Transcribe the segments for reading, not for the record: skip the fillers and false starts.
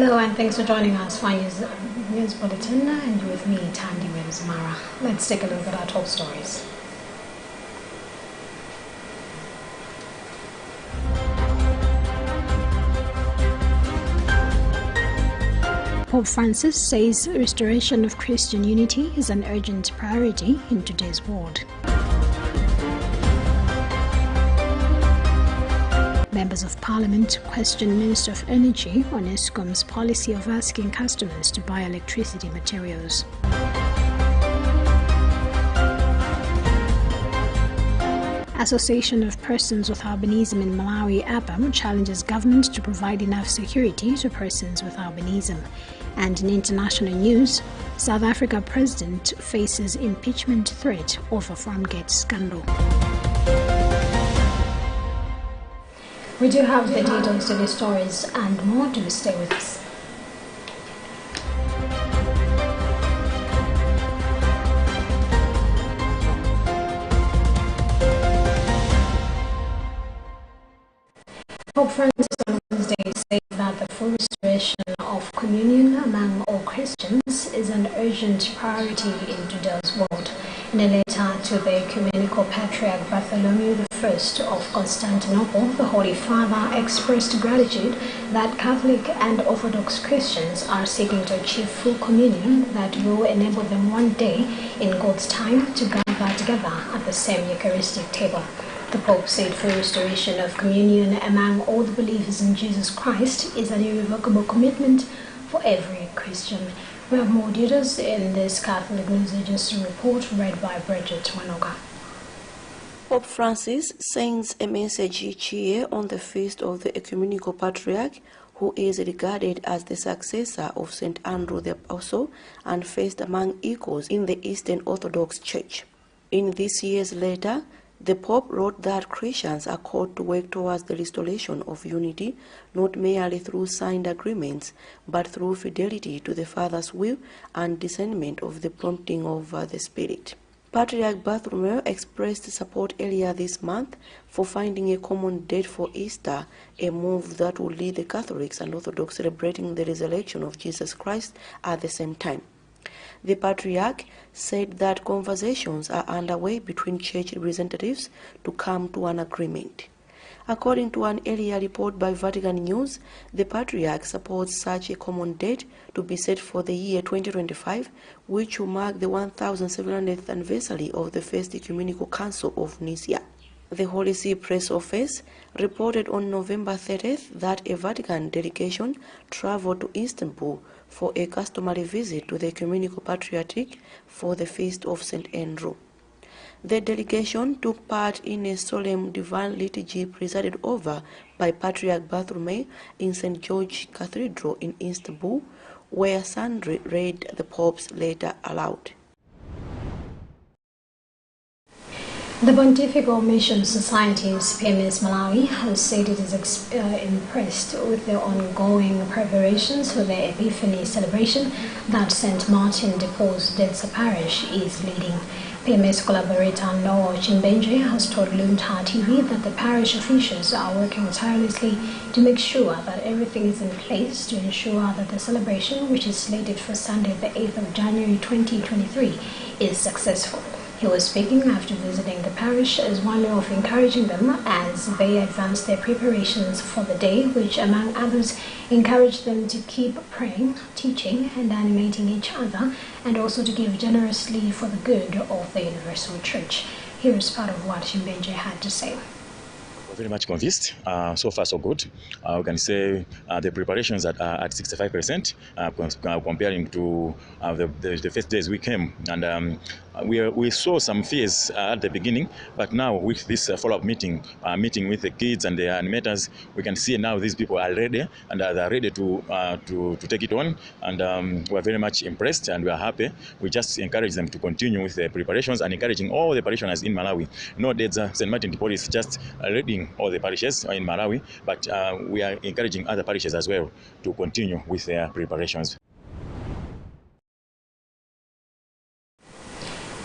Hello and thanks for joining us for news bulletin, and with me, Tandy Zamara. Let's take a look at our top stories. Pope Francis says restoration of Christian unity is an urgent priority in today's world. Members of Parliament question Minister of Energy on ESCOM's policy of asking customers to buy electricity materials. Association of Persons with Albinism in Malawi, APAM, challenges government to provide enough security to persons with albinism. And in international news, South Africa president faces impeachment threat over Farmgate scandal. We do have the details to these stories and more. Do stay with us. Pope Francis on Wednesday said that the full restoration of communion among all Christians is an urgent priority in today's world. In a letter to the Ecumenical Patriarch Bartholomew I of Constantinople, the Holy Father expressed gratitude that Catholic and Orthodox Christians are seeking to achieve full communion that will enable them one day in God's time to gather together at the same Eucharistic table. The Pope said full restoration of communion among all the believers in Jesus Christ is an irrevocable commitment for every Christian. We have more details in this Catholic News Agency report read by Bridget Wanoga. Pope Francis sends a message each year on the feast of the Ecumenical Patriarch, who is regarded as the successor of St. Andrew the Apostle and first among equals in the Eastern Orthodox Church. In this year's letter, the Pope wrote that Christians are called to work towards the restoration of unity, not merely through signed agreements, but through fidelity to the Father's will and discernment of the prompting of the Spirit. Patriarch Bartholomew expressed support earlier this month for finding a common date for Easter, a move that will lead the Catholics and Orthodox celebrating the resurrection of Jesus Christ at the same time. The Patriarch said that conversations are underway between church representatives to come to an agreement. According to an earlier report by Vatican News, the Patriarch supports such a common date to be set for the year 2025, which will mark the 1700th anniversary of the First Ecumenical Council of Nicaea. The Holy See Press Office reported on November 30th that a Vatican delegation traveled to Istanbul for a customary visit to the Ecumenical Patriarch for the Feast of St. Andrew. The delegation took part in a solemn divine liturgy presided over by Patriarch Bartholomew in St. George Cathedral in Istanbul, where Sandri read the Pope's letter aloud. The Pontifical Mission Society's PMS Malawi has said it is impressed with the ongoing preparations for the Epiphany celebration that St. Martin de Paul's Densa Parish is leading. PMS collaborator Noah Chimbenje has told Luntha TV that the parish officials are working tirelessly to make sure that everything is in place to ensure that the celebration, which is slated for Sunday the 8th of January 2023, is successful. He was speaking after visiting the parish as one way of encouraging them as they advance their preparations for the day, which, among others, encouraged them to keep praying, teaching, and animating each other, and also to give generously for the good of the Universal Church. Here is part of what Chimbenje had to say. Very much convinced. So far, so good. We can say the preparations are at 65% comparing to the first days we came. And we saw some fears at the beginning, but now with this follow-up meeting with the kids and the animators, we can see now these people are ready and they're ready to take it on. And we're very much impressed and we are happy. We just encourage them to continue with the preparations and encouraging all the parishioners in Malawi. Nowadays, St. Martin de Paul is just leading all the parishes in Malawi, but we are encouraging other parishes as well to continue with their preparations.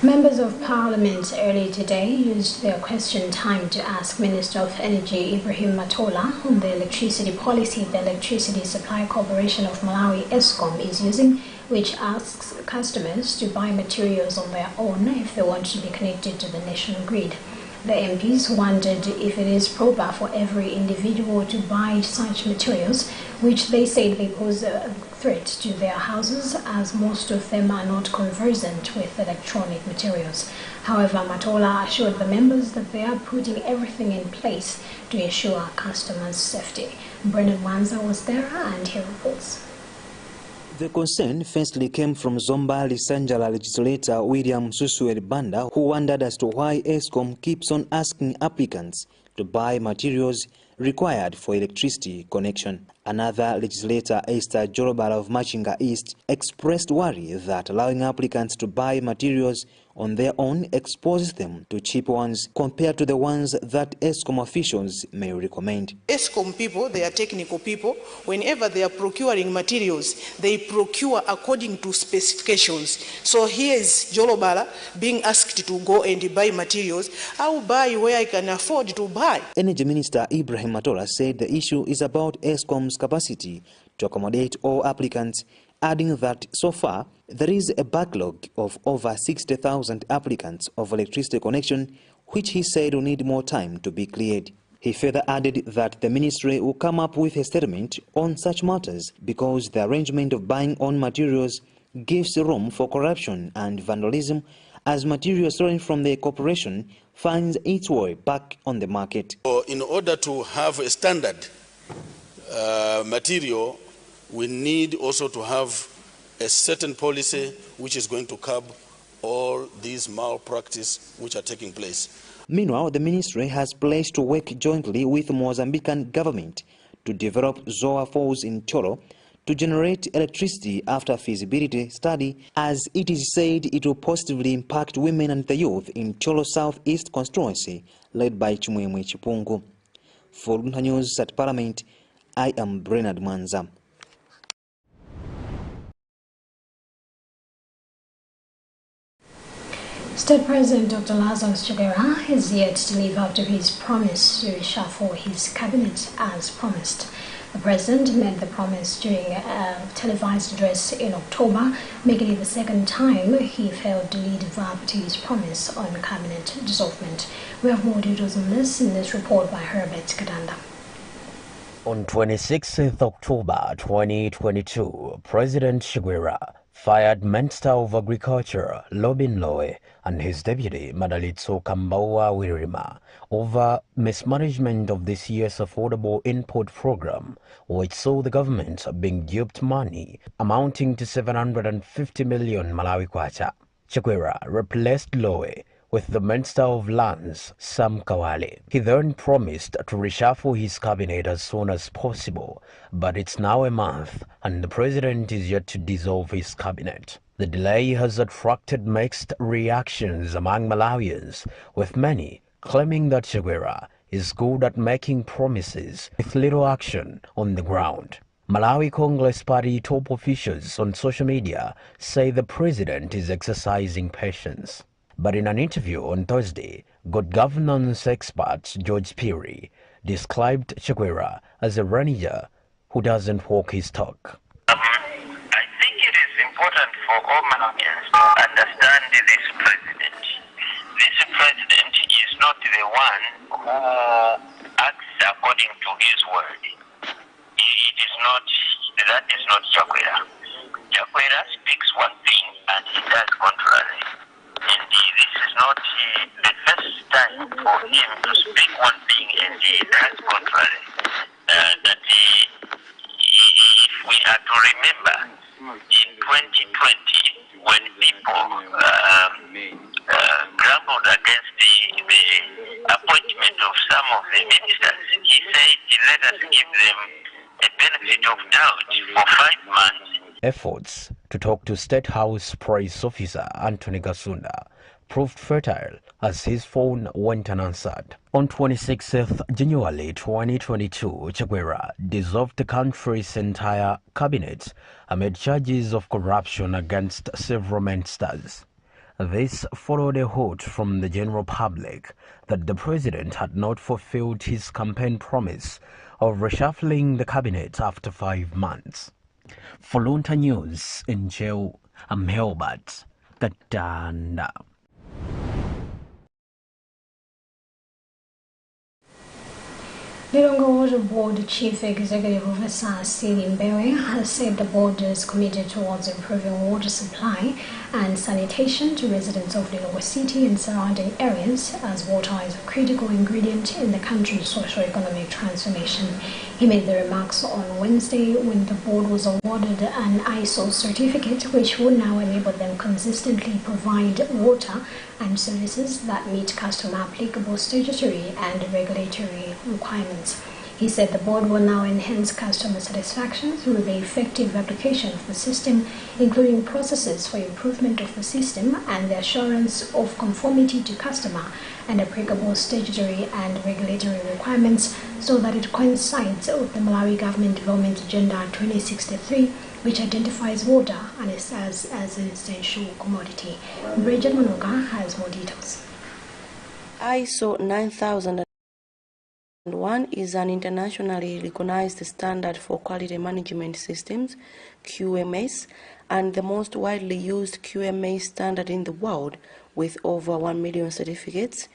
Members Members of Parliament early today used their question time to ask Minister of Energy Ibrahim Matola on the electricity policy the Electricity Supply Corporation of Malawi ESCOM is using, which asks customers to buy materials on their own if they want to be connected to the national grid. The MPs wondered if it is proper for every individual to buy such materials, which they said they pose a threat to their houses, as most of them are not conversant with electronic materials. However, Matola assured the members that they are putting everything in place to ensure customers' safety. Brendan Wanza was there and he reports. The concern firstly came from Zomba Lisanjala legislator William Susuel Banda, who wondered as to why ESCOM keeps on asking applicants to buy materials required for electricity connection. Another legislator, Esther Jorobala of Machinga East, expressed worry that allowing applicants to buy materials on their own exposes them to cheap ones compared to the ones that ESCOM officials may recommend. ESCOM people, they are technical people. Whenever they are procuring materials, they procure according to specifications. So here is Jorobala being asked to go and buy materials. I will buy where I can afford to buy. Energy Minister Ibrahim Matola said the issue is about ESCOM's capacity to accommodate all applicants, adding that so far there is a backlog of over 60,000 applicants of electricity connection, which he said will need more time to be cleared. He further added that the ministry will come up with a statement on such matters because the arrangement of buying on materials gives room for corruption and vandalism as material stolen from the corporation finds its way back on the market. In order to have a standard material, we need also to have a certain policy which is going to curb all these malpractice which are taking place. Meanwhile, the ministry has pledged to work jointly with the Mozambican government to develop Zoa Falls in Cholo to generate electricity after a feasibility study, as it is said it will positively impact women and the youth in Cholo Southeast constituency, led by Chimwemwe Chipungu. For Luntha News at Parliament, I am Bernard Manza. State President Dr. Lazarus Chakwera is yet to live up to his promise to reshuffle his cabinet as promised. The president made the promise during a televised address in October, making it the second time he failed to live up to his promise on cabinet dissolvement. We have more details on this report by Herbert Kadanda. On 26th October 2022, President Chakwera fired Minister of Agriculture Lobin Lowe and his deputy Madalitso Kambawa Wirima over mismanagement of this year's affordable input program, which saw the government being duped money amounting to 750 million Malawi kwacha. Chakwera replaced Lowe with the Minister of Lands, Sam Kawale. He then promised to reshuffle his cabinet as soon as possible, but it's now a month and the president is yet to dissolve his cabinet. The delay has attracted mixed reactions among Malawians, with many claiming that Chakwera is good at making promises with little action on the ground. Malawi Congress Party top officials on social media say the president is exercising patience. But in an interview on Thursday, good governance expert George Peary described Chakwera as a manager who doesn't walk his talk. I think it is important for all Malawians to understand this president. This president is not the one who acts according to his word. That is not Chakwera. Chakwera speaks one thing and he does contrary. And this is not the first time for him to speak one thing and he does contrary. If we are to remember, in 2020, when people grumbled against the appointment of some of the ministers, he said, let us give them a benefit of doubt for 5 months. Efforts to talk to State House Press Officer Anthony Gasunda proved fertile as his phone went unanswered. On 26th January 2022, Chakwera dissolved the country's entire cabinet amid charges of corruption against several ministers. This followed a hoot from the general public that the president had not fulfilled his campaign promise of reshuffling the cabinet after 5 months. For Luntha News in Jail, I'm Helbert Katanda. The Luntha Water Board Chief Executive Officer Sidi Mbewe has said the board is committed towards improving water supply and sanitation to residents of Luntha City and surrounding areas, as water is a critical ingredient in the country's socio-economic transformation. He made the remarks on Wednesday when the board was awarded an ISO certificate, which will now enable them consistently provide water and services that meet customer applicable statutory and regulatory requirements. He said the board will now enhance customer satisfaction through the effective application of the system, including processes for improvement of the system and the assurance of conformity to customer and applicable statutory and regulatory requirements, so that it coincides with the Malawi Government Development Agenda 2063, which identifies water and as an essential commodity. Bridget Manoga has more details. ISO 9001 is an internationally recognized standard for quality management systems, QMS, and the most widely used QMS standard in the world, with over 1 million certificates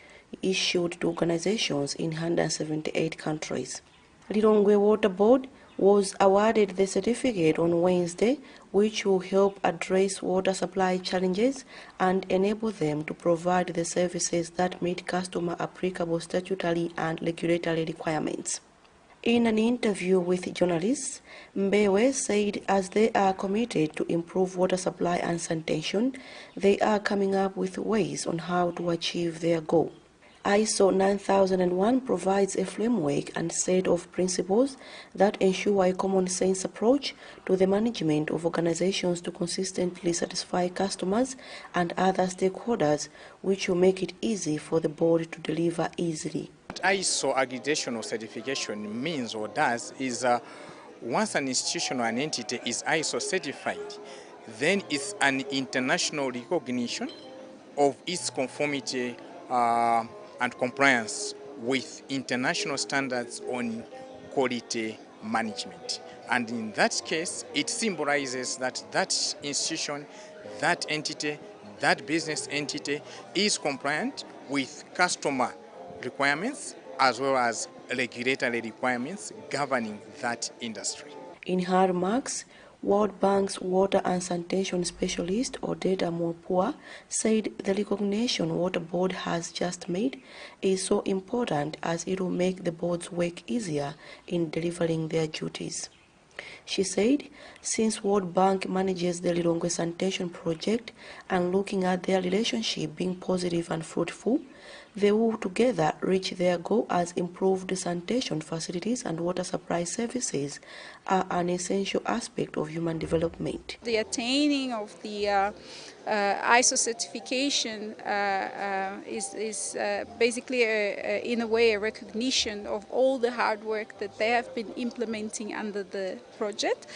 issued to organizations in 178 countries. Lilongwe Water Board was awarded the certificate on Wednesday, which will help address water supply challenges and enable them to provide the services that meet customer applicable statutory and regulatory requirements. In an interview with journalists, Mbewe said as they are committed to improve water supply and sanitation, they are coming up with ways on how to achieve their goal. ISO 9001 provides a framework and set of principles that ensure a common sense approach to the management of organizations to consistently satisfy customers and other stakeholders, which will make it easy for the board to deliver easily. What ISO accreditation or certification means or does is once an institution or an entity is ISO certified, then it's an international recognition of its conformity and compliance with international standards on quality management. And in that case, it symbolizes that that institution, that entity, that business entity is compliant with customer requirements as well as regulatory requirements governing that industry. In her remarks, World Bank's Water and Sanitation Specialist Odeta Mopua said the recognition Water Board has just made is so important as it will make the board's work easier in delivering their duties. She said, since World Bank manages the Lilongwe Sanitation Project and looking at their relationship being positive and fruitful, they will together reach their goal as improved sanitation facilities and water supply services are an essential aspect of human development. The attaining of the ISO certification is basically, in a way, a recognition of all the hard work that they have been implementing under the project,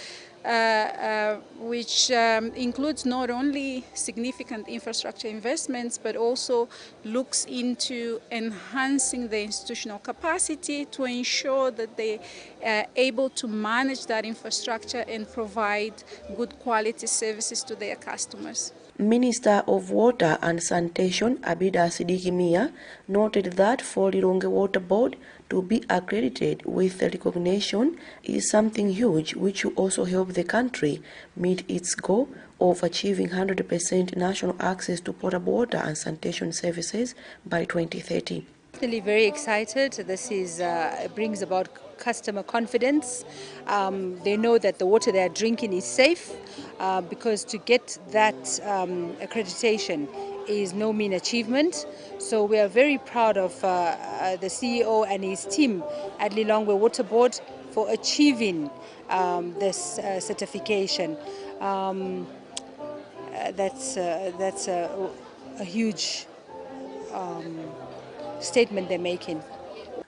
which includes not only significant infrastructure investments, but also looks into enhancing the institutional capacity to ensure that they are able to manage that infrastructure and provide good quality services to their customers. Minister of Water and Sanitation Abida Sidiki Mia noted that for Lilongwe Water Board to be accredited with the recognition is something huge, which will also help the country meet its goal of achieving 100% national access to potable water and sanitation services by 2030. Very excited. This is brings about customer confidence. They know that the water they are drinking is safe, because to get that accreditation is no mean achievement. So we are very proud of the CEO and his team at Lilongwe Water Board for achieving this certification. That's a huge statement they're making.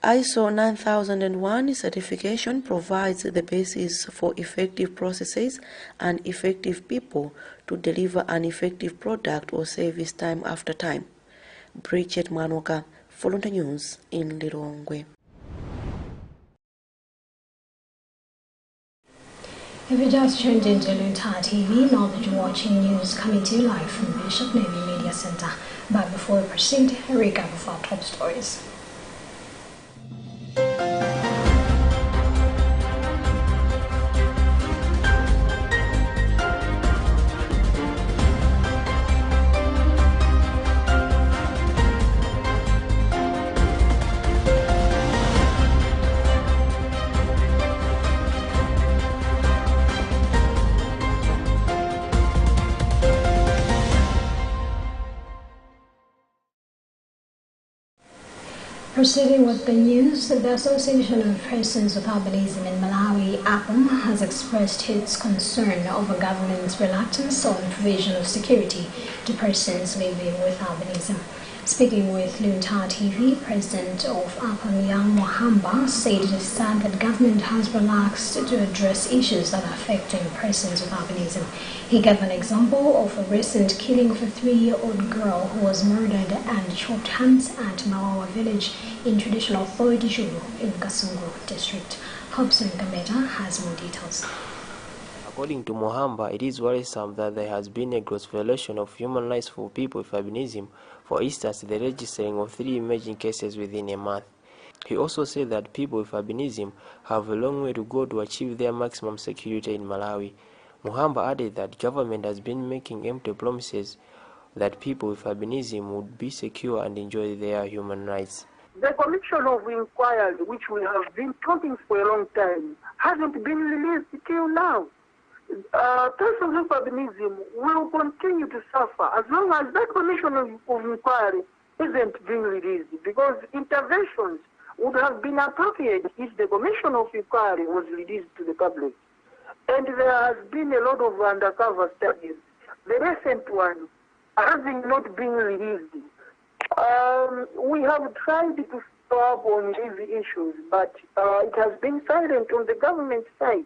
ISO 9001 certification provides the basis for effective processes and effective people to deliver an effective product or service time after time. Bridget Manoka, for Luntha News in Lilongwe. If you just tuned into Luntha TV, now that you're watching news coming to you live from Bishop Navy Media Center. But before we proceed, a recap of our top stories. Proceeding with the news, the Association of Persons with Albinism in Malawi, APAM, has expressed its concern over government's reluctance on provision of security to persons living with albinism. Speaking with Luntha TV, President of APAM, Yang Mohamba, said it is sad that government has relaxed to address issues that are affecting persons with albinism. He gave an example of a recent killing of a 3-year-old girl who was murdered and chopped hands at Mawawa village in traditional authority Julu in Kasungu district. Hobson Gambetta has more details. According to Mohamba, it is worrisome that there has been a gross violation of human rights for people with albinism, for instance, the registering of 3 emerging cases within a month. He also said that people with albinism have a long way to go to achieve their maximum security in Malawi. Mohamba added that government has been making empty promises that people with albinism would be secure and enjoy their human rights. The commission of inquiry, which we have been talking for a long time, hasn't been released till now. Persons with albinism will continue to suffer as long as that commission of inquiry isn't being released, because interventions would have been appropriate if the commission of inquiry was released to the public. And there has been a lot of undercover studies. The recent one having not been released. We have tried to follow up on these issues, but it has been silent on the government side.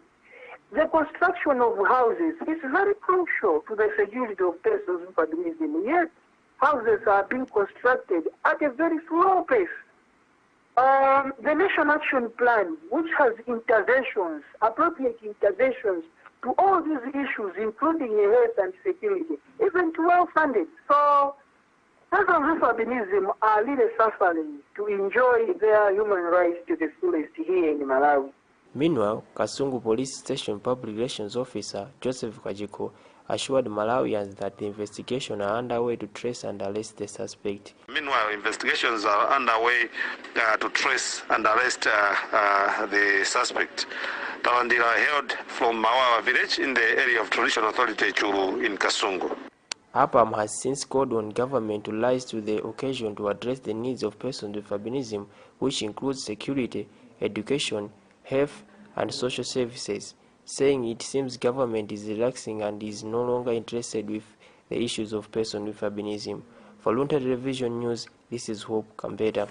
The construction of houses is very crucial to the security of persons with albinism. Yet, houses are being constructed at a very slow pace. The National Action Plan, which has interventions, appropriate interventions to all these issues, including health and security, isn't well funded. So, persons with albinism are really suffering to enjoy their human rights to the fullest here in Malawi. Meanwhile, Kasungu Police Station Public Relations Officer Joseph Kajiko assured Malawians that the investigations are underway to trace and arrest the suspect. Meanwhile, investigations are underway to trace and arrest the suspect. Talandira hailed from Mawawa village in the area of traditional authority Churu in Kasungu. APAM has since called on government to rise to the occasion to address the needs of persons with albinism, which includes security, education, health and social services, saying it seems government is relaxing and is no longer interested with the issues of persons with albinism. For Luntha Television News, this is Hope Kambeda.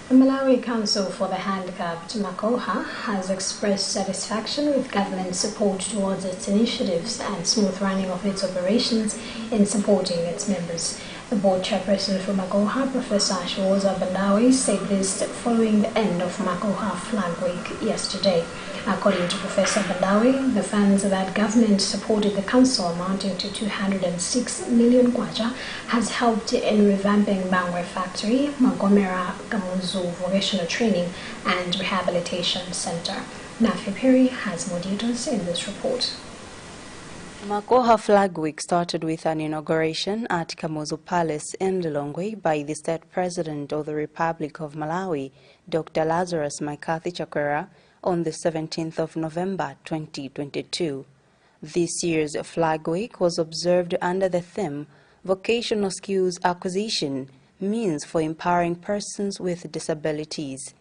The Malawi Council for the Handicapped, Makoha, has expressed satisfaction with government support towards its initiatives and smooth running of its operations in supporting its members. The board chairperson for Makoha, Professor Shoza Bandawi, said this following the end of Makoha Flag Week yesterday. According to Professor Bandawi, the funds that government supported the council, amounting to 206 million kwacha, has helped in revamping Bangwe Factory, Magomera Gamuzu Vocational Training and Rehabilitation Center. Nafi Perry has more details in this report. Makoha Flag Week started with an inauguration at Kamuzu Palace in Lilongwe by the State President of the Republic of Malawi, Dr. Lazarus Maikathi Chakwera, on the 17th of November 2022. This year's Flag Week was observed under the theme Vocational Skills Acquisition, Means for Empowering Persons with Disabilities.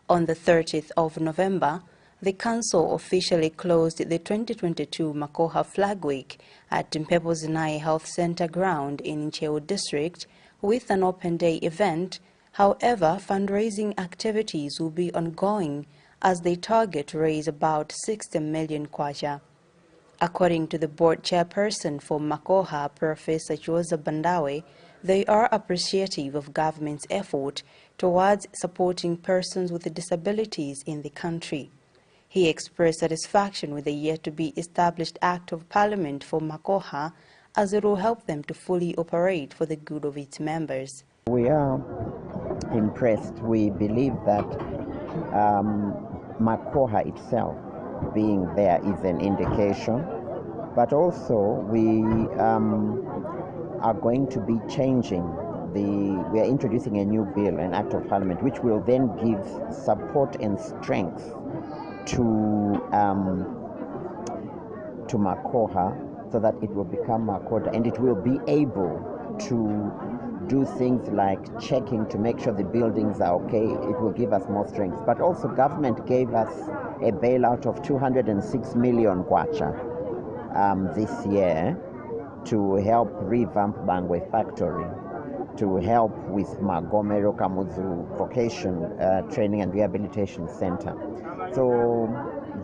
On the 30th of November, the Council officially closed the 2022 Makoha Flag Week at Mpepo Zinai Health Center ground in Nchewu District with an open day event. However, fundraising activities will be ongoing as they target to raise about 60 million kwacha. According to the board chairperson for Makoha, Professor Joza Bandawe, they are appreciative of government's effort towards supporting persons with disabilities in the country. He expressed satisfaction with the yet-to-be-established Act of Parliament for Makoha, as it will help them to fully operate for the good of its members. We are impressed. We believe that Makoha itself being there is an indication, but also we are going to be changing we are introducing a new bill, an Act of Parliament, which will then give support and strength to Makoha, so that it will become Makoha and it will be able to do things like checking to make sure the buildings are okay. It will give us more strength. But also government gave us a bailout of 206 million kwacha this year to help revamp Bangwe factory, to help with Magomero Kamuzu Vocation Training and Rehabilitation Center. So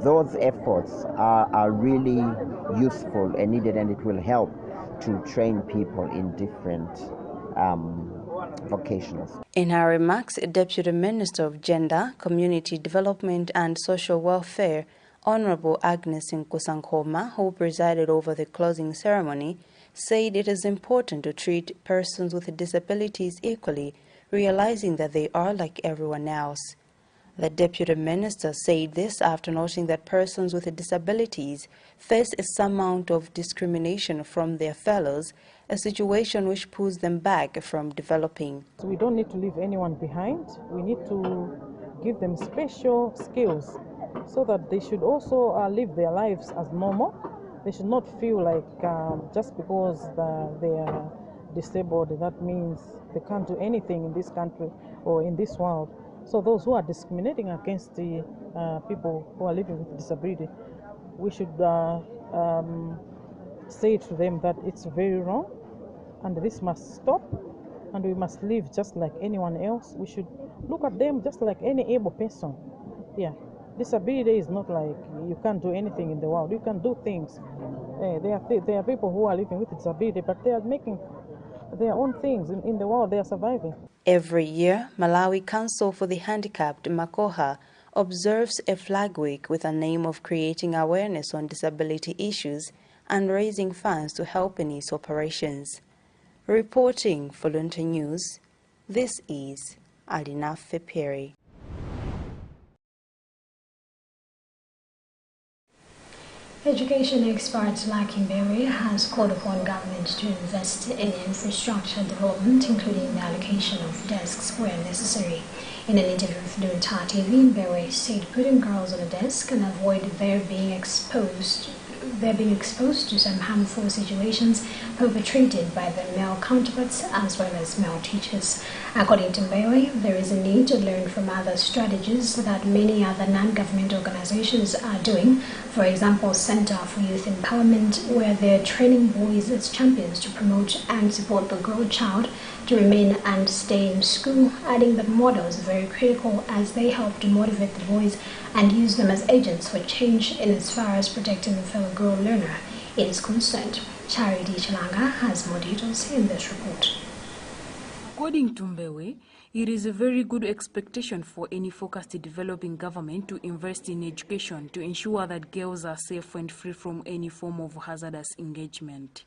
those efforts are really useful and needed, and it will help to train people in different vocations. In her remarks, Deputy Minister of Gender, Community Development and Social Welfare, Honorable Agnes Nkusankoma, who presided over the closing ceremony, said it is important to treat persons with disabilities equally, realizing that they are like everyone else. The Deputy Minister said this after noting that persons with disabilities face some amount of discrimination from their fellows, a situation which pulls them back from developing. So we don't need to leave anyone behind. We need to give them special skills so that they should also live their lives as normal. They should not feel like just because they are disabled, that means they can't do anything in this country or in this world. So those who are discriminating against the people who are living with disability, we should say to them that it's very wrong and this must stop, and we must live just like anyone else. We should look at them just like any able person. Yeah, disability is not like you can't do anything in the world. You can do things. There are people who are living with disability, but they are making their own things in the world. They are surviving. Every year, Malawi Council for the Handicapped, Makoha, observes a flag week with an aim of creating awareness on disability issues and raising funds to help in its operations. Reporting for Luntha News, this is Alina Feperi. Education expert Luntha Berry has called upon government to invest in infrastructure development, including the allocation of desks where necessary. In an interview with Luntha TV, Berry said putting girls on a desk can avoid their being exposed to some harmful situations perpetrated by their male counterparts as well as male teachers. According to Mbewe, there is a need to learn from other strategies that many other non-government organizations are doing. For example, Center for Youth Empowerment, where they're training boys as champions to promote and support the girl child to remain and stay in school, adding that models are very critical as they help to motivate the boys and use them as agents for change in as far as protecting the fellow girl learner is concerned. Charity Chalanga has more details in this report. According to Mbewe, it is a very good expectation for any focused developing government to invest in education to ensure that girls are safe and free from any form of hazardous engagement.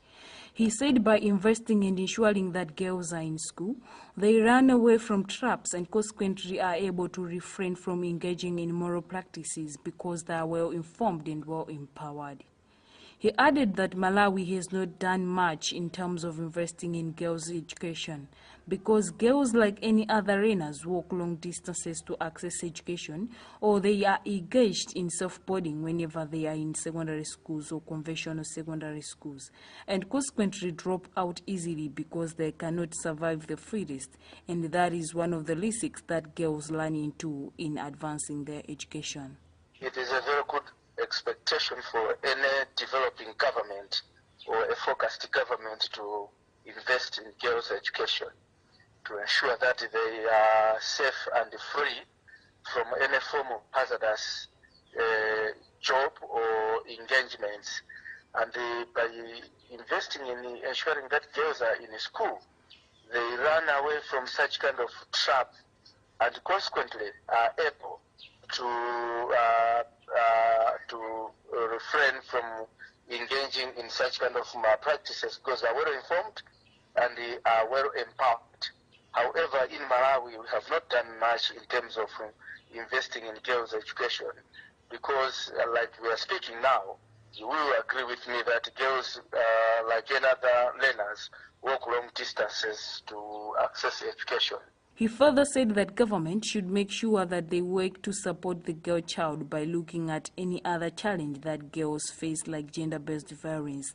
He said by investing and ensuring that girls are in school, they run away from traps and consequently are able to refrain from engaging in moral practices because they are well informed and well empowered. He added that Malawi has not done much in terms of investing in girls' education because girls, like any other learners, walk long distances to access education, or they are engaged in self-boarding whenever they are in secondary schools or conventional secondary schools, and consequently drop out easily because they cannot survive the fittest, and that is one of the risks that girls run into in advancing their education. It is a very good expectation for any developing government or a focused government to invest in girls' education. to ensure that they are safe and free from any form of hazardous job or engagements. And by investing in ensuring that girls are in school, they run away from such kind of trap and consequently are able to refrain from engaging in such kind of malpractices because they are well informed and they are well empowered. However, in Malawi, we have not done much in terms of investing in girls' education because, like we are speaking now, you will agree with me that girls, like any other learners, walk long distances to access education. He further said that government should make sure that they work to support the girl child by looking at any other challenge that girls face, like gender-based violence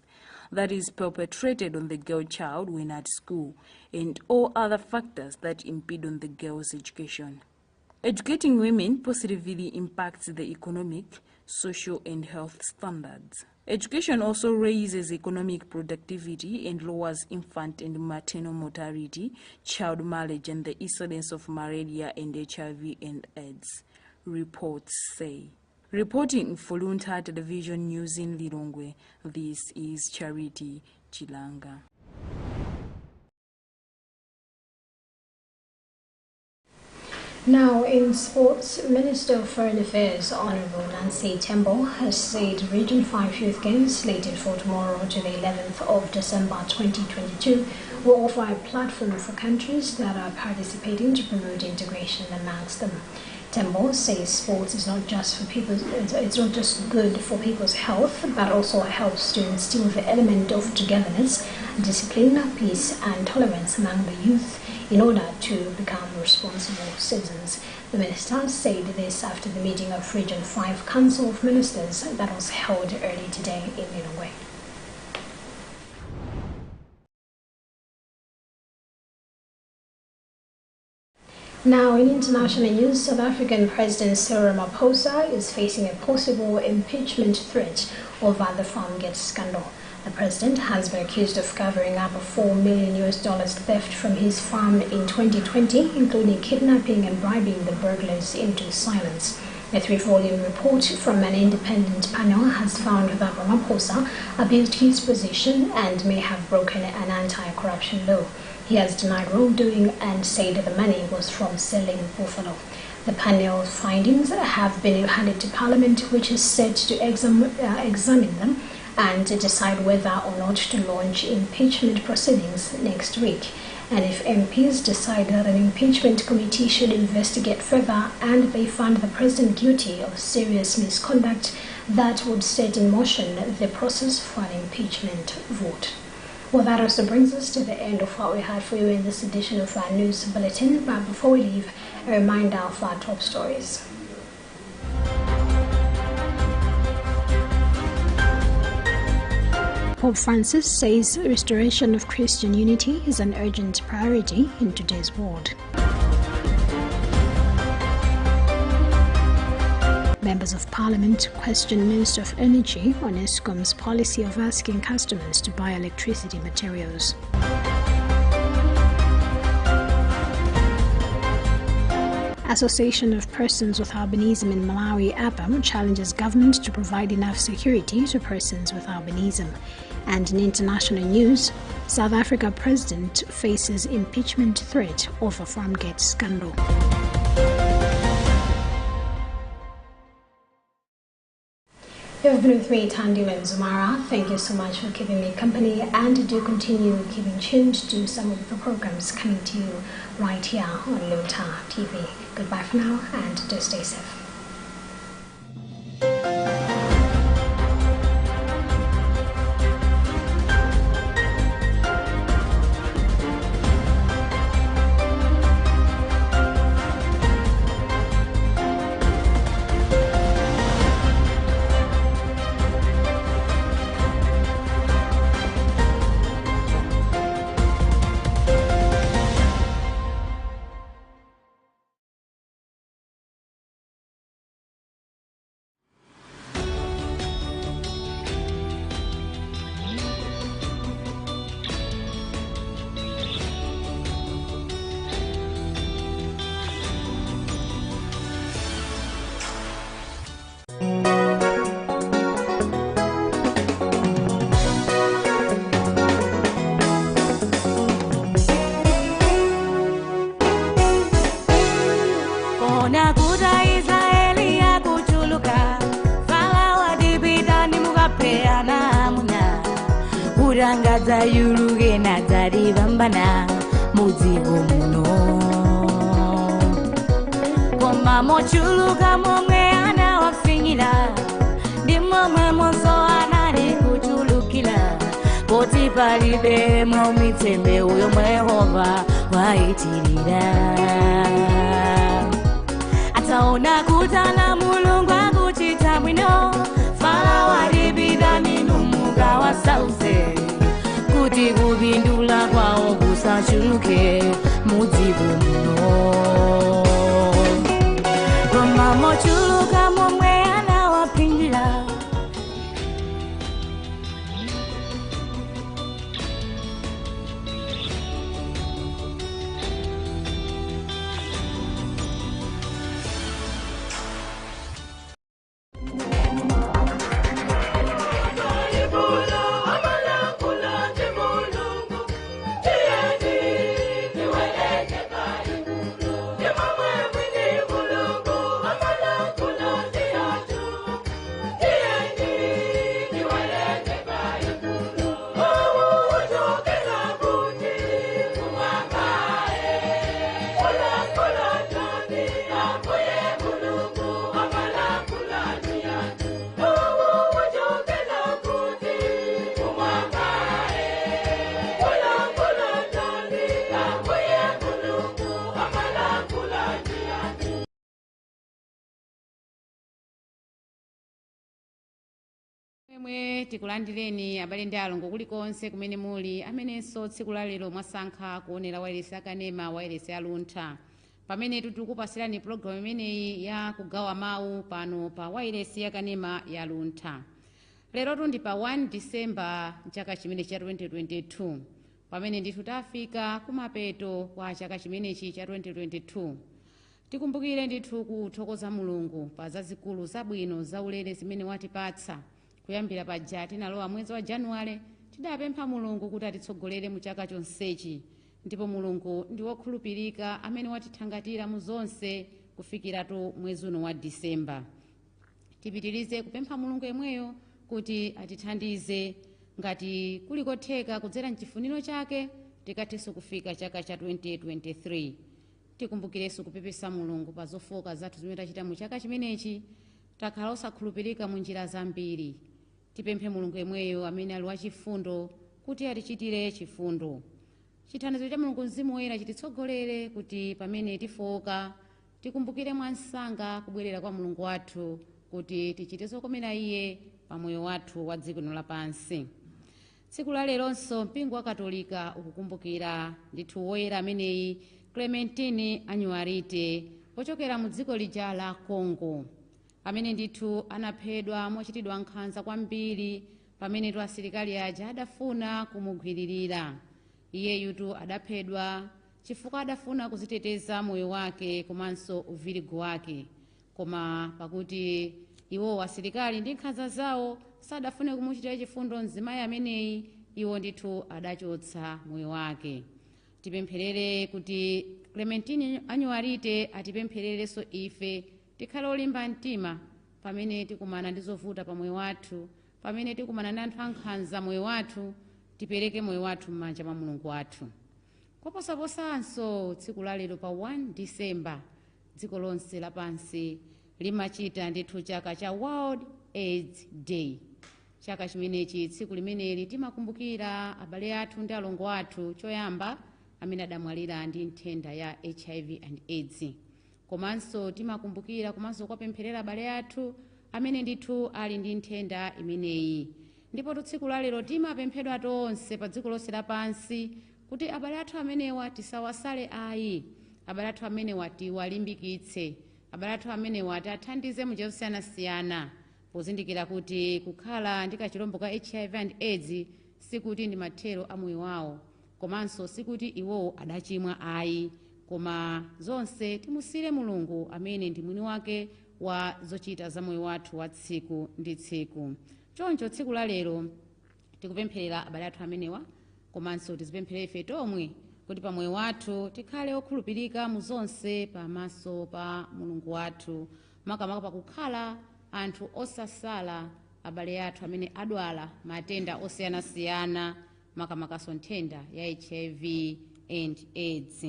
that is perpetrated on the girl child when at school, and all other factors that impede on the girl's education. Educating women positively impacts the economic, social, and health standards. Education also raises economic productivity and lowers infant and maternal mortality, child marriage, and the incidence of malaria and HIV and AIDS, reports say. Reporting for Luntha Television News in Lilongwe, this is Charity Chilanga. Now, in sports, Minister of Foreign Affairs Honorable Nancy Tembo has said Region 5 Youth Games, slated for tomorrow to the 11th of December 2022, will offer a platform for countries that are participating to promote integration amongst them. Tembo says sports is not just for people; it's not just good for people's health, but also helps to instill the element of togetherness, discipline, peace, and tolerance among the youth in order to become responsible citizens. The minister said this after the meeting of Region 5 Council of Ministers that was held early today in Lilongwe. Now, in international news, South African President Cyril Ramaphosa is facing a possible impeachment threat over the Farmgate scandal. The president has been accused of covering up a $4 million theft from his farm in 2020, including kidnapping and bribing the burglars into silence. A 3-volume report from an independent panel has found that Ramaphosa abused his position and may have broken an anti-corruption law. He has denied wrongdoing and said the money was from selling buffalo. The panel's findings have been handed to Parliament, which is set to examine them and to decide whether or not to launch impeachment proceedings next week. And if MPs decide that an impeachment committee should investigate further and they find the president guilty of serious misconduct, that would set in motion the process for an impeachment vote. Well, that also brings us to the end of what we had for you in this edition of our news bulletin. But before we leave, a reminder of our top stories. Pope Francis says restoration of Christian unity is an urgent priority in today's world. Members of Parliament question Minister of Energy on ESCOM's policy of asking customers to buy electricity materials. Association of Persons with Albinism in Malawi, APAM, challenges government to provide enough security to persons with albinism. And in international news, South Africa president faces impeachment threat over Farmgate scandal. You've been with me, Tandile Zumara. Thank you so much for keeping me company, and do continue keeping tuned to some of the programs coming to you right here on Luntha TV. Goodbye for now, and do stay safe. ataona kuta Israeli ya kuchuluka fala wadibida ni mukapeana muna urangadza yuluge na dzari vambana mudzigo muno koma mochuluka momwe ana wafinyira ndi momwe monso anali kuchulukira poti palibe momitsembe uyo Yehova waitirira ataona kutana mulungu akuchita bwino fala walibida minumuka wasause kuti kupindula kwawo kusachuluke mudzigo muno koma mochuluka momwe anawapindira Mwe tikulandireni abale ndi alongo kulikonse kumene muli amenenso tsiku la lero mwasankha kuonera wailesi akanema wailesi ya Luntha pamene tikupasirani programu imeneyi ya kugawa mawu pano pa wailesi yakanema ya Luntha. Lero tundi pa 1 December chaka chimene cha 2022 pamene ndithu tafika kumapeto kwa chaka chimenechi cha 2022. Tikumbukire ndithu kuthokoza Mulungu pa zazikulu zabwino zaulere zimene watipatsa kuyambira paja tinalowa mwezi wa Januwale tidapempha Mulungu kuti atitsogolere mu chaka chonsechi ndipo Mulungu ndi wokhulupirika amene watithangatira mu zonse kufikiratu mwezi uno wa Disemba. Tipitirize kupempha Mulungu yemweyo kuti atithandize ngati kulikotheka kudzera mchifuniro chake tikathenso kufika chaka cha 2023. Tikumbukirenso kupepesa Mulungu pa zofoka zathu zimene tachita mu chaka chimenechi takhala osakhulupirika mu njira zambiri. Tipemphe Mulungu yemweyo amene ali wachifundo kuti atichitire chifundo. Chithandizo cha Mulungu Mzimu Woyera chititsogolere kuti pamene tifoka tikumbukire mwansanga kubwerera kwa Mulungu wathu kuti tichite zokomera Iye pa moyo wathu wa dziko lino lapansi. Tsiku la leronso mpingo wa Katolika ukukumbukira ndithu woyera ameneyi Clementine Anyuarite ochokera mu dziko lija la Congo amene ndithu anaphedwa mochitidwa nkhanza kwambiri pamene asilikali aja adafuna kumugwiririra. Iyeyutu adaphedwa chifukwa adafuna kuziteteza moyo wake komanso uvirigu wake, koma pakuti iwo asilikali ndi nkhanza zawo sadafune kumuchitira chifundo mzimayi ameneyi, iwo ndithu adachotsa moyo wake. Tipempherere kuti Clementine Anyuarite atipemphererenso ife tikhale olimba mtima pamene tikumana ndi zovuta pa moyo wathu, pamene tikumana ndi anthu ankhanza moyo wathu, tipereke moyo wathu m'manja mwa Mulungu wathu. Koposaposanso tsiku la lero pa 1 December dziko lonse lapansi limachita ndithu chaka cha World AIDS Day. Chaka chimenechi tsiku limeneli timakumbukira abale athu ndi alongo athu choyamba amene adamwalira ndi nthenda ya HIV and AIDS. Komanso timakumbukira komanso kupempherera abale athu amene ndithu ali ndi nthenda imeneyi. Ndipo tsiku la lero timapemphedwa tonse pa dziko lonse lapansi kuti abale athu amenewa tisawasale ayi, abale athu amenewa tiwalimbikitse, abale athu amenewa tiathandize mu njira zosiyanasiyana pozindikira kuti kukhala ndi kachirombo ka HIV and AIDS sikuti ndi mathero a moyo wawo, komanso sikuti iwowo adachimwa ayi, koma zonse timusire Mulungu amene ndi mwini wake wa zochita za moyo wathu wa tsiku ndi tsiku. Choncho tsiku la lero tikupempherera abale athu amenewa, komanso tizipempherera ife tomwe kuti pamoyo wathu tikhale okhulupirika mu zonse pamaso pa Mulungu wathu, makamaka pakukhala anthu osasala abale athu amene adwala matenda osiyanasiyana, makamakaso nthenda ya HIV and AIDS.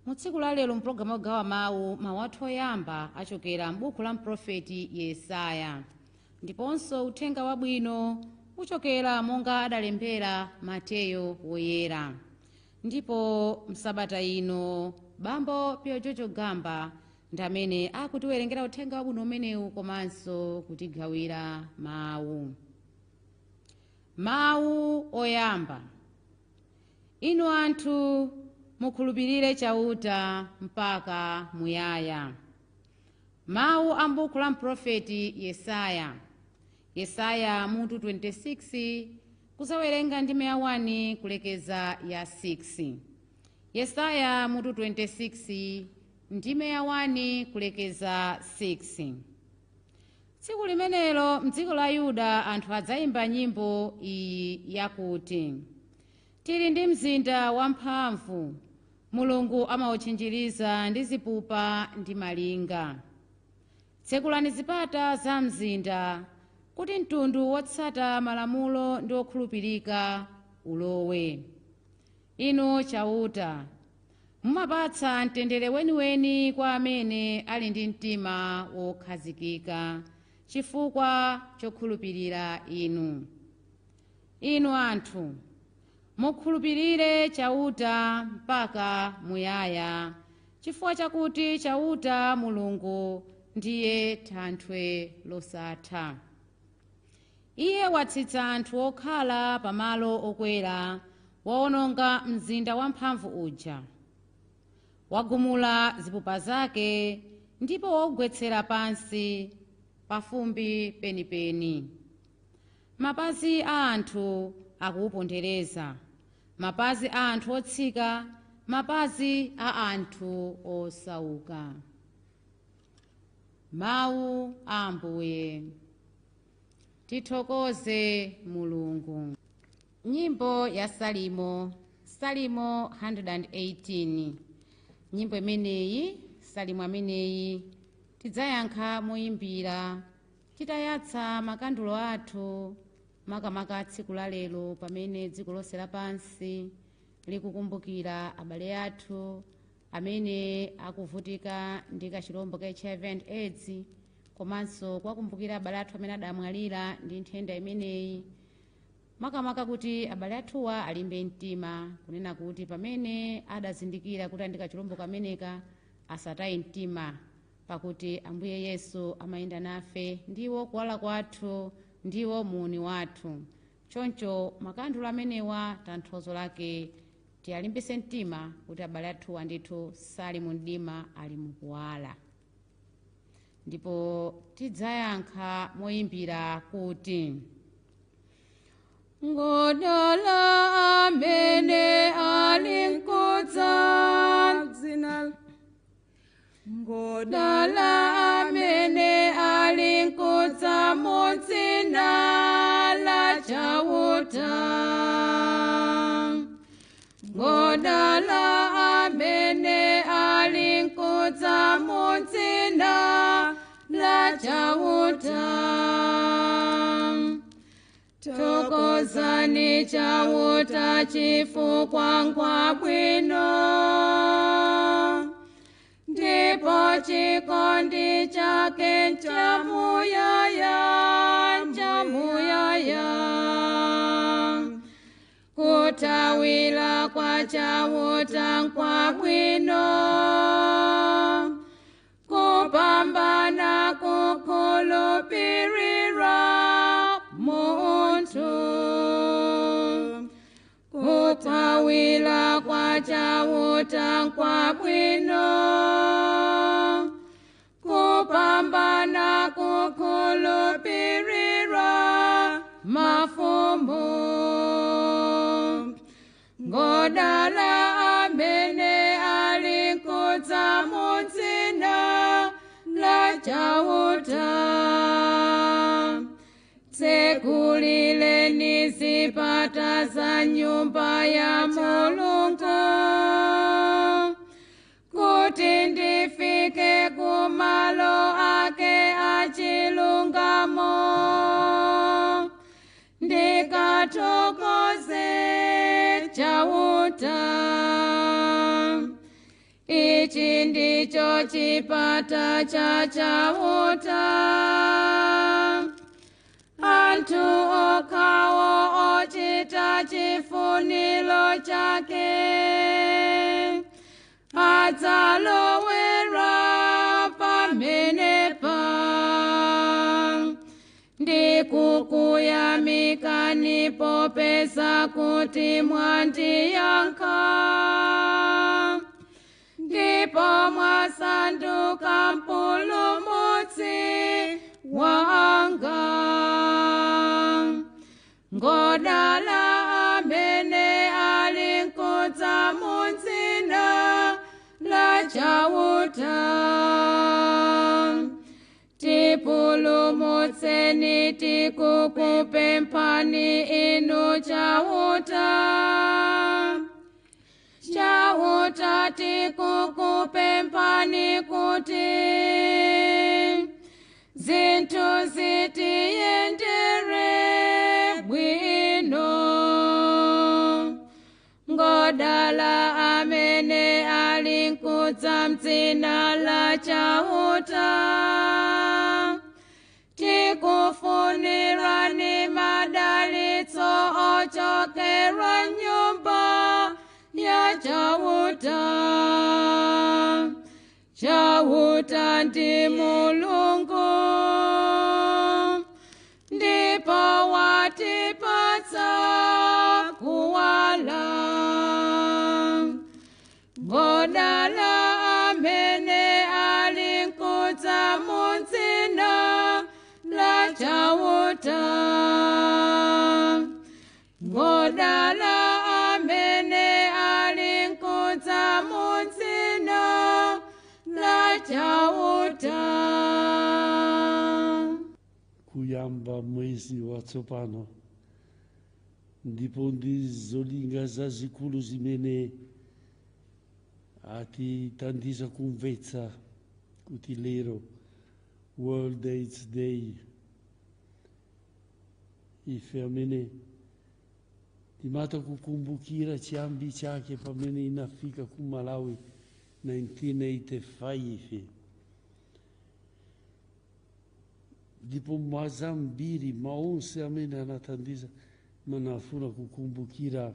Mu tsiku la lero mpulogalamu yogawa mawu athu oyamba achokera m'buku la mprofeti Yesaya, ndiponso uthenga wabwino uchokera monga adalembera Mateyo woyera. Ndipo msabata ino bambo Pio Jojo Gamba ndi amene akutiwerengera uthenga wabwino umenewu komanso kutigawira mawu. Mawu oyamba. Inu anthu mukhulupirire chauta mpaka muyaya. Mawu a m'buku la mprofeti Yesaya. Yesaya mutu 26 kusawerenga ndime ya 1 kulekeza ya 6. Yesaya mutu 26 ndime ya 1 kulekeza 6. Tsiku limenelo mdziko la Yuda anthu adzayimba nyimbo iyi yakuti: tili ndi mzinda wamphamvu, Mulungu amawutchinjiriza ndi zipupa ndi malinga. Tsekulani zipata za mzinda kuti mtundu wotsata malamulo ndi okhulupirika ulowe. Inu chauta, mumapatsa mtendere weniweni kwa amene ali ndi mtima wokhazikika chifukwa chokhulupirira inu. Inu anthu, mukhulupirire chauta mpaka muyaya chifukwa chakuti chauta Mulungu ndiye thanthwe losatha. Iye watsitsa anthu okhala pamalo okwera, waononga mzinda wamphamvu uja. Wagumula zipupa zake ndipo wogwetsera pansi pafumbi penipeni. Mapazi a anthu akuupondereza, mapazi a anthu otsika, mapazi a anthu osauka. Mawu a Ambuye. Tithokoze Mulungu. Nyimbo ya Salimo 118. Nyimbo imeneyi, Salimo ameneyi tidzayankha moyimbira titayatsa makandulo athu makamaka tsiku la lero pamene dziko lonse lapansi likukumbukira abale athu amene akuvutika ndi kachirombo ka HIV and AIDS, komanso kuwakumbukira abale athu amene adamwalira ndi nthenda imeneyi, makamaka kuti abale athuwa alimbe mtima kunena kuti pamene adazindikira kuti ndi kachirombo kameneka asataye mtima, pakuti Ambuye Yesu amayenda nafe, ndiwo kuwala kwathu, ndiwo muuni wathu. Choncho makandulo amenewa tanthauzo lake tiyalimbise mtima kuti abale athuwa ndithu sali mu mdima, ali mukuwala. Ndipo tidzayankha moyimbira kuti: ngodala amene ali nkudza dzina, ngodala amene ali nkudza mu dzina la chauta, ngodala amene ali nkudza mu dzina la chauta. Thokozani chauta chifukwa ngwabwino, ndipo chikondi chake chamuyaya, chamuyaya. Kutawira kwa chauta ngwabwino, kupambana kukhulupirira munthu. Kutawira kwa chauta ngwabwino, kupambana kukhulupirira mafumu. Ngodala amene ali nkudza mu dzina la chauta, tsekulileni zipata za nyumba ya Mulungu kuti ndifike kumalo ake achilungamo ndikatokoze chauta. Ichi ndicho chipata cha chauta, anthu okhawo ochita chifuniro chake adzalowera pamenepa. Ndikukuyamikani popeza kuti mwandiyankha ndipo mwasanduka mpulumutsi wanga. Ngodala amene ali nkudza mu dzina la chauta. Tipulumutseni tikukupemphani inu chauta. Chauta tikukupemphani kuti zinthu zitiyendere bwino. Ngodala amene ali nkudza m'dzina la chauta. Tikufunirani madalitso ochokera nyumba ya chauta. Chauta ndi Mulungu ndipo watipatsa kuwala. Ngodala amene ali nkudza mu dzina la chauta. Ngodala amene ali nkudza mu dzina la chauta. Kuyamba mwezi watsopano ndipo ndi zolinga zazikulu zimene atithandiza kumvetsa kuti lero World AIDS Day ife amene timata kukumbukira chiyambi chake pamene inafika ku Malawi 1985. Ndipo mazambiri maonse amene anathandiza manafuna kukumbukira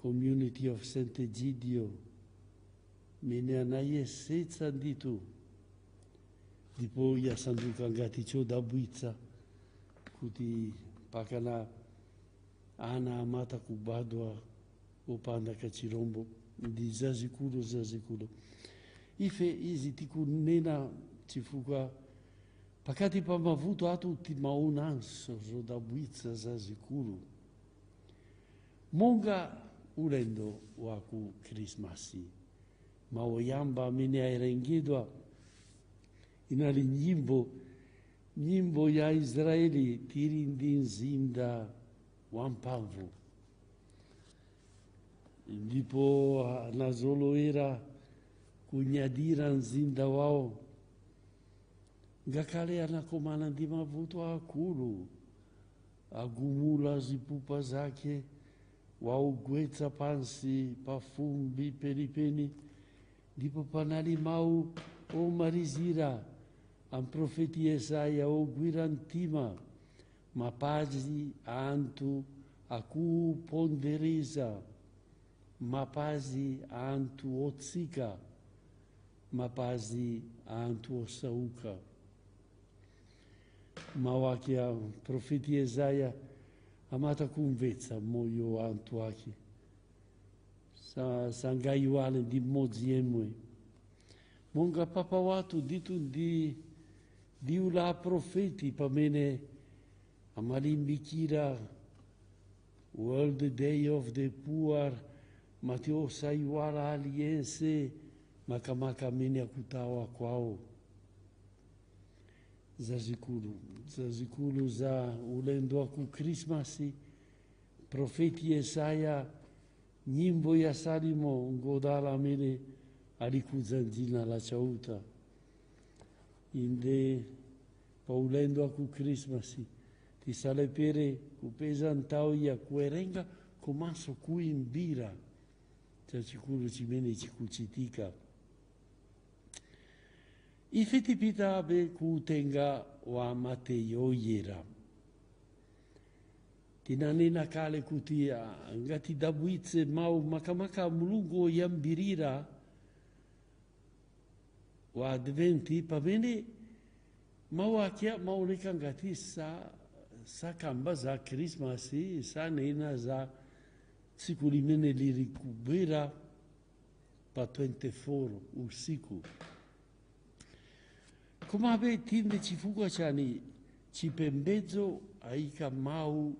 Community of St. Egidio mene anayesetsa nditu ndipo yasanduka ngati chodabwitsa kuti pakana ana amata kubadwa opanda kachirombo. Ndi zazikulu zazikulu. Ife izi tikunena chifukwa pakati pa mavuto athu timaonanso zodabwitsa zazikulu. Monga ulendo wa ku Krismasi maoyamba amene awerengedwa inali nyimbo ya Israeli tiri ndi mzinda wamphamvu. Ndipo anazolowera kunyadira mzinda wawo ngakhale anakomana ndi mavuto akulu, agumula zipupa zake, waugwetsa pansi pa fumbi penipeni. Ndipo panali mawu omalizira amprofeti Yesaya ogwira mtima, mapazi a anthu akupondereza, mapazi a anthu otsika, mapazi a anthu osauka. Mawu ake a profeti Yesaya amata kumvetsa moyo wa anthu ake, sangayiwale ndi mmodzi yemwe. Monga papa wathu ditu ndi diula profeti pamene amalimbikira World Day of the Poor, mati osayiwala aliyense makamaka amene akutawa kwawo. zazikulu za ulendo wa Krismasi, profeti Yesaya, nyimbo ya Salimo ngodala amene alikuza jina la chauta. Inde pa ulendo wa Krismasi tisalepere kupeza ntao ya kuerenga komanso kuimbira chachikulu chimene chikuchitika. Ife tipitabe kutenga wa Mateyo yera. Tinanena kale kuti ngati dabwitse mau makamaka mulungu oyambirira wa Adventi pamene mau akia maoneka ngati sakamba za Krismasi, sanena za tsiku limene liri kubwera pa 24 usiku. Komabe tinde chifukwa chani chipembedzo aika mau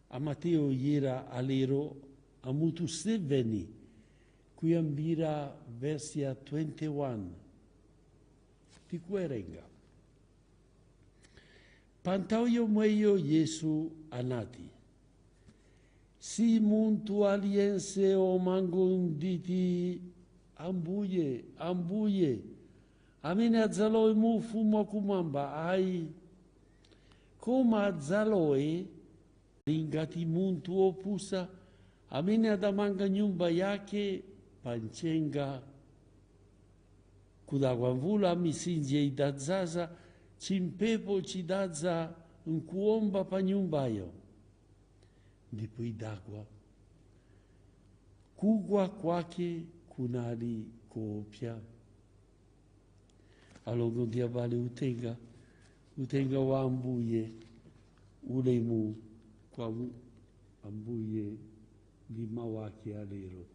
a Mateyo yera alero amutu 7 kuyambira versi ya 21 tikuerenga. Pantau yomweyo Yesu anati, si muntu aliyense omangonditi Ambuye, Ambuye, amene adzalowe mu ufumu wakumwamba, ayi, koma adzalowe ngati munthu opusa amene adamanga nyumba yake pa nchenga. Kudagwa mvula, mitsinje idadzaza, chimpepo chidadza nkuomba pa nyumbayo, ndipo idagwa. Kugwa kwake kunali koopsa. Alongo ndi abale, utenga wa Ambuye, ulemu kwa Ambuye ndi mawu ake alero.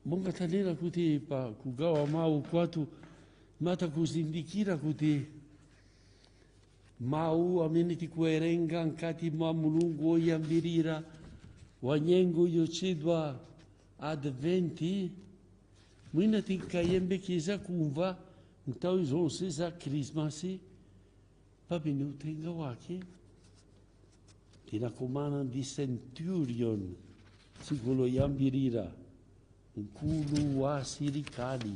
Monga tanena kuti pa kugawa mawu kwatu mata kuzindikira kuti mawu amene tikuwerenga nkati mwa mulungu oyambirira wa nyengo yotchedwa Adventi, mwina tinkayembekeza kumva nthawi zonse za Krismasi, pamene uthenga wake tinakumana ndi centurion tsiku loyambirira, mkulu wa asilikali